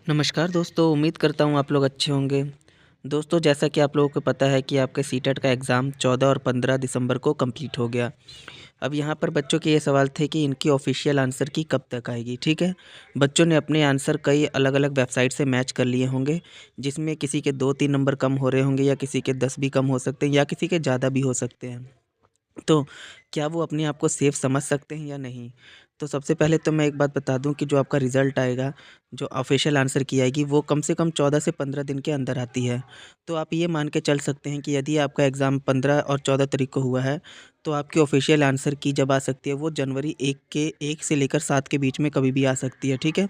नमस्कार दोस्तों, उम्मीद करता हूँ आप लोग अच्छे होंगे। दोस्तों, जैसा कि आप लोगों को पता है कि आपके सीटेट का एग्ज़ाम 14 और 15 दिसंबर को कंप्लीट हो गया। अब यहाँ पर बच्चों के ये सवाल थे कि इनकी ऑफ़िशियल आंसर की कब तक आएगी, ठीक है? बच्चों ने अपने आंसर कई अलग-अलग वेबसाइट से मैच कर लिए होंगे, जिसमें किसी के 2-3 नंबर कम हो रहे होंगे या किसी के 10 भी कम हो सकते हैं या किसी के ज़्यादा भी हो सकते हैं। तो क्या वो अपने आप को सेफ़ समझ सकते हैं या नहीं? तो सबसे पहले तो मैं एक बात बता दूँ कि जो आपका रिज़ल्ट आएगा, जो ऑफ़िशियल आंसर की आएगी, वो कम से कम 14 से 15 दिन के अंदर आती है। तो आप ये मान के चल सकते हैं कि यदि आपका एग्ज़ाम 15 और 14 तारीख को हुआ है, तो आपकी ऑफ़िशियल आंसर की जब आ सकती है, वो जनवरी 1 से लेकर 7 के बीच में कभी भी आ सकती है, ठीक है?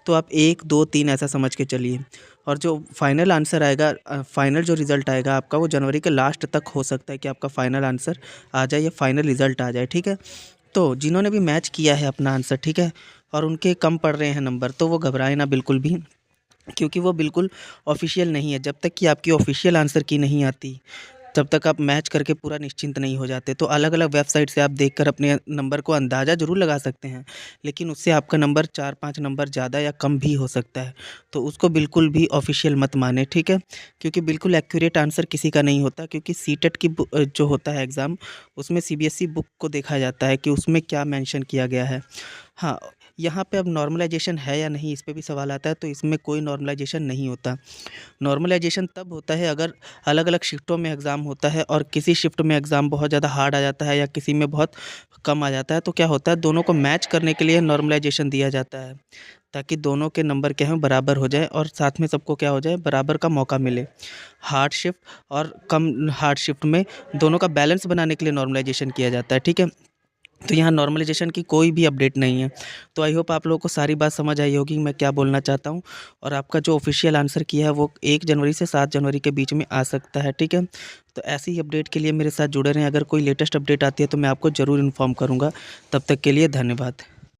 तो आप 1, 2, 3 ऐसा समझ के चलिए। और जो फाइनल आंसर आएगा फाइनल जो रिज़ल्ट आएगा आपका, वो जनवरी के लास्ट तक हो सकता है कि आपका फाइनल आंसर आ जाए या फाइनल रिज़ल्ट आ जाए, ठीक है? तो जिन्होंने भी मैच किया है अपना आंसर, ठीक है? और उनके कम पड़ रहे हैं नंबर, तो वो घबराएँ ना बिल्कुल भी, क्योंकि वो बिल्कुल ऑफ़िशियल नहीं है। जब तक कि आपकी ऑफ़िशियल आंसर की नहीं आती, तब तक आप मैच करके पूरा निश्चिंत नहीं हो जाते। तो अलग-अलग वेबसाइट से आप देखकर अपने नंबर को अंदाज़ा ज़रूर लगा सकते हैं, लेकिन उससे आपका नंबर 4-5 नंबर ज़्यादा या कम भी हो सकता है। तो उसको बिल्कुल भी ऑफ़िशियल मत मानें, ठीक है? क्योंकि बिल्कुल एक्यूरेट आंसर किसी का नहीं होता, क्योंकि सीटेट की जो होता है एग्ज़ाम, उसमें सीबीएसई बुक को देखा जाता है कि उसमें क्या मेंशन किया गया है। हाँ, यहाँ पे अब नॉर्मलाइज़ेशन है या नहीं, इस पे भी सवाल आता है, तो इसमें कोई नॉर्मलाइज़ेशन नहीं होता। नॉर्मलाइज़ेशन तब होता है अगर अलग-अलग शिफ्टों में एग्ज़ाम होता है और किसी शिफ्ट में एग्ज़ाम बहुत ज़्यादा हार्ड आ जाता है या किसी में बहुत कम आ जाता है, तो क्या होता है, दोनों को मैच करने के लिए नॉर्मलाइज़ेशन दिया जाता है, ताकि दोनों के नंबर क्या हैं, बराबर हो जाए और साथ में सबको क्या हो जाए, बराबर का मौका मिले। हार्ड शिफ्ट और कम हार्ड शिफ्ट में दोनों का बैलेंस बनाने के लिए नॉर्मलाइज़ेशन किया जाता है, ठीक है? तो यहाँ नॉर्मलाइज़ेशन की कोई भी अपडेट नहीं है। तो आई होप आप लोगों को सारी बात समझ आई होगी मैं क्या बोलना चाहता हूँ, और आपका जो ऑफ़िशियल आंसर किया है वो 1 जनवरी से 7 जनवरी के बीच में आ सकता है, ठीक है? तो ऐसी ही अपडेट के लिए मेरे साथ जुड़े रहें। अगर कोई लेटेस्ट अपडेट आती है तो मैं आपको ज़रूर इन्फॉर्म करूँगा। तब तक के लिए धन्यवाद।